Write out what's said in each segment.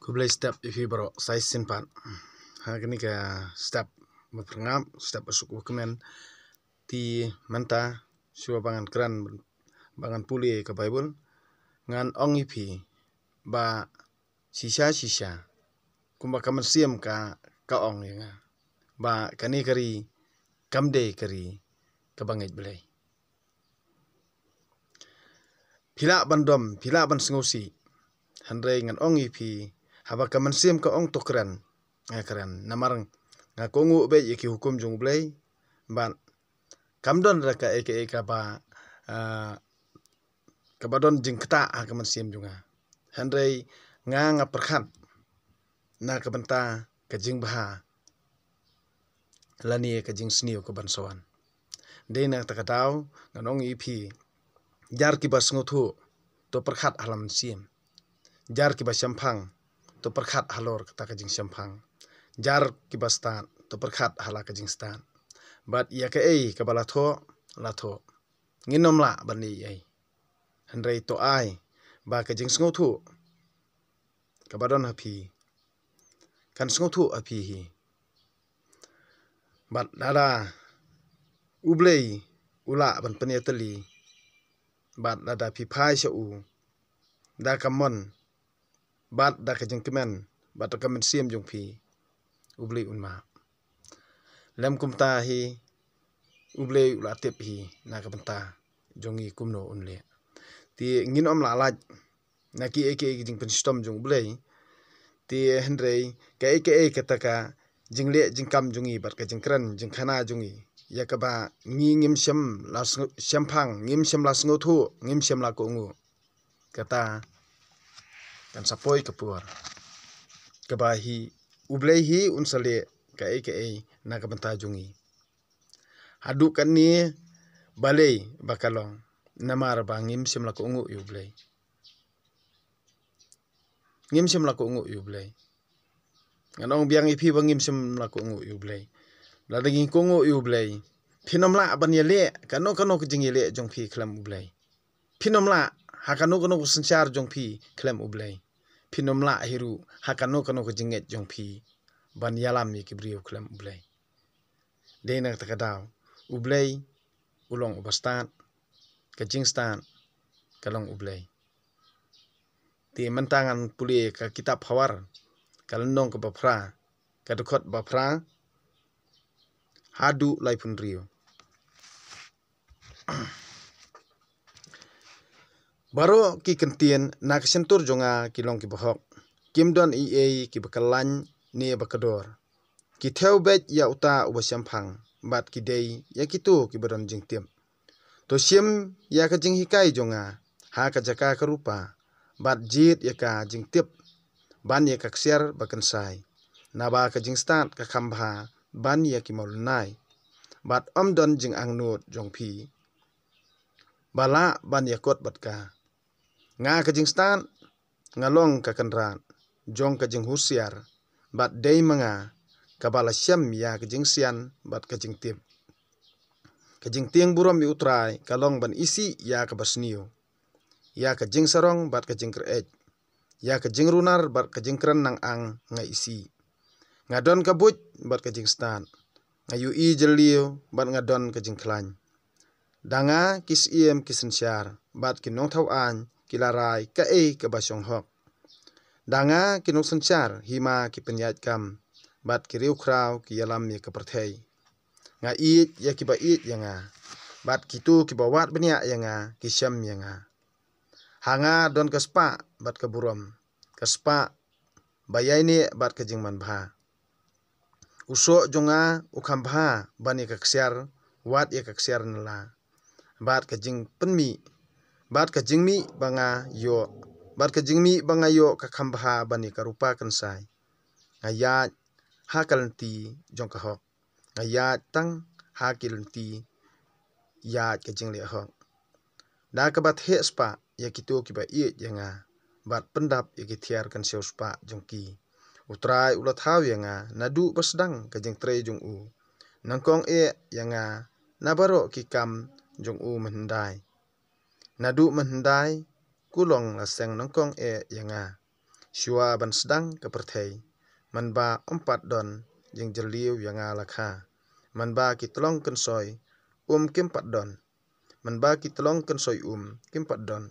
Kublai step ifi bro sai simpan. Hakini ka step mapengap step asuk ukumen ti menta shua bangan kran bangan puli ka Bible ngan ong ipi ba sisa kumba kaman siam ka ong yang ba kani kari kamde kari kabangit belai. Pila bandom pila ban sengosi handrai ngan ong ipi haba kaman siam ka ong tokran ngakran namarang ngakongu be yeki hukum jong belai ban kamdon raka eka ba kabadon jing keta kaman siam junga handrai nga perkhat na kabanta kajing baha lani kajing sniu ka bansawan dena takataw nganong ipi jar ki bas ngothu to perkhat halam siam jar ki bas sampang to perkhat halor kata kajing sampang jar ki bastan to perkhat hala kajing stan bat ya ka ei ka balatho latho nginom la bani ei handrai to ai ba kajing ngothu kabadon hapi kan ngothu api hi bat dada ublei ula ban peniateli bat dada pi phai sa u da kamon bat da kajing kemen bat kamen siam jong pi ublei unma lem kumta hi ublei ula tip hi na kabanta jongi kumno unle ti ngin om la laj na ki eke jing pen stom jong ublei ti hendrei ka eke kataka jingle jingkam jongi bat ka jingkran jingkhana jongi yakaba ngim syam la syampang ngim syam la ngothu ngim syam la kongu kata kan sapoi kapur kabahi ublei hi unsale ka eke na kabanta jongi hadu kan ni balei bakalong namar ba ngim syam la kongu ublei ngim syam la kongu ublei nganong biang ipi bangim syam la kongu ublei la daging kongu ublei phinom la ban yele kano kajing yele jong phi khlam ublei phinom la hakano sensyar jong phi khlam ublei phinom la hiru hakano kajinget jong phi ban yalam ye kibriu khlam ublei dena takadaw ublei ulong ubastan kajing stan kalong ublei ti mentangan puli ka kitab hawar kalendong ke bapra kadukot bapra hadu laipun rio baro ki kentien na kesentur jonga kilong ki bahok kimdon ki bakalan ni bakador ki theo bet ya uta ubasyamphang bat ki dei ya kitu ki baron jingtim to siam ya ka jing hikai jonga ha ka jaka ka rupa bat jit ya ka jingtip ban ya ka ksiar bakansai na ba ka jingstan ka khambha ban ya ki molnai bat omdon jing angnut jong phi bala ban ya kot batka nga ka jingstan ngalong ka kanran jong ka jing husiar bat dei manga kabala syam ya ka jingsian bat ka jingtip ka jingtiang burom yu utrai kalong ban isi ya ka basniu ya ka jing sarong bat ka jing kret ya ka jing runar bat ka jing kran nang ang nga isi ngadon ka buj bat ka jing stan ngayu i jelio bat ngadon ka jing klan danga kis iem kisensyar bat kinong thau an kilarai ka ka basyong hok danga kinong sensyar hima ki penyat kam bat kiriu kraw ki yalam ye ka perthei nga it ya ki ba it yanga bat kitu ki bawat benya yanga ki syam yanga hanga don kaspa bat ka burom kaspa bayai ni bat ka jingman bha uso jonga ukham bha bani ka ksyar wat ya ka ksyar nala bat ka jing penmi bat ka jingmi banga yo ka khambha bani ka rupa kansai ayat hakalanti jong ka hok ayat tang hakilanti ya ka jingle hok da ka bat he spa ya kitu ki ba i yanga bat pendap ya ki thiar kan seu spa jongki utrai ulat haw yanga nadu basdang ka jing tre jong u nangkong yanga nabaro ki kam jong u mendai nadu mendai kulong laseng nangkong yanga shua ban sedang ke perthei man ba 4 don jing jeliu yang alakha man ba ki tlong kan soi kim 4 don man ba ki tlong kan soi kim 4 don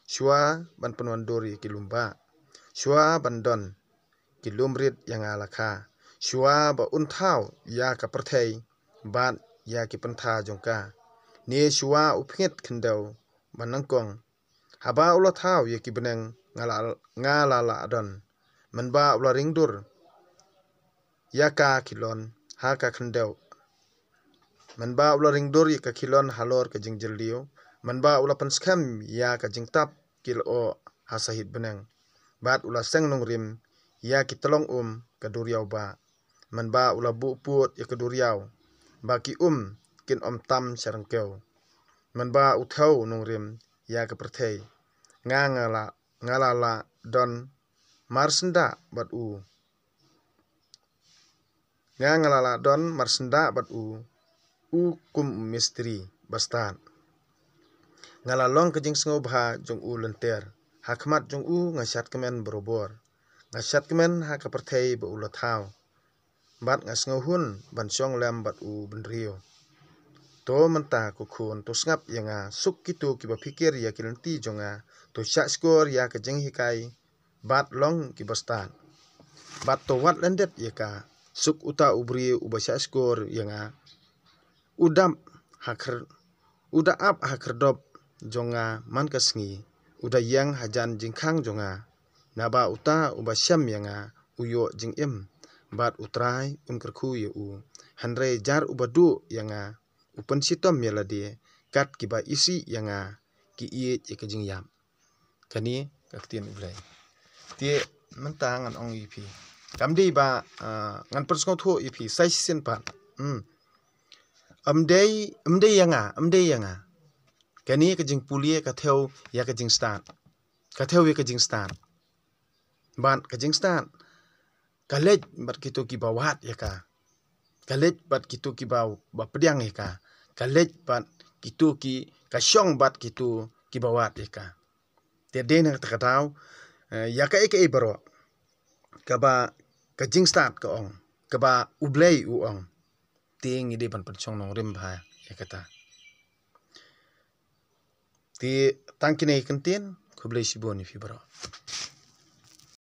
shua ban penwan dori ki lumba shua ban don ki lumrit yang alakha shua ba unthau ya ka perthei ban ya ki pentha jongka ni shua upngit khendau manangkong haba ula thau ya ki beneng ngalala adon man ba ula ringdur ya ka kilon ha ka khendau man ba ula ringdur ya ka kilon halor ka jingjel liu man ba ula penskam ya ka jingtap kil o hasahit beneng bat ula seng nongrim ya ki telong ka duriau ba man ba ula bu put ya ka duriau ba ki kin tam sarangkeu man ba uthau nongrim ya ka perthei ngalala don marsenda bat ngalala don marsenda bat kum mistri bastan ngalalong kejing sengo bha jong lenter hakmat jong ngasat kemen berobor ngasat kemen ha ka perthei ba thau bat ngasngo hun ban syong lem bat benrio to menta ku khun to snap yanga suk kitu ki ba pikir ya kilenti jonga to syak skor ya ka jeng hikai bat long ki bastan bat to wat lendet ya ka suk uta ubri ubasya skor yanga udam hakr uda ap hakrdop jonga man kasngi uda yang hajan jingkhang jonga naba uta ubasyam yanga uyo jing bat utrai unkerkhu ye hanre jar ubadu yanga upen sitom meladi kat kiba isi yanga ki iye ke jing yam kani kaktien ublai tie mentang an ong ipi kamdi ba ngan persong thu ipi sai sin pan amdei yanga kani ke jing pulie ka theo ya ke jing stan ka theo ya ke jing stan ban ke jing stan kalej bat kitu ki bawat ya ka kalej bat kitu ki ba pediang ya ka kalej bat kitu ki kasyong bat kitu ki bawat ya ka te den ta katau ya ka eke baro ka ba ka jing stan ka ong ka ba ublei ong ting ide ban penchong nong rim bha ya kata ti tangkine kentien kublei siboni fi baro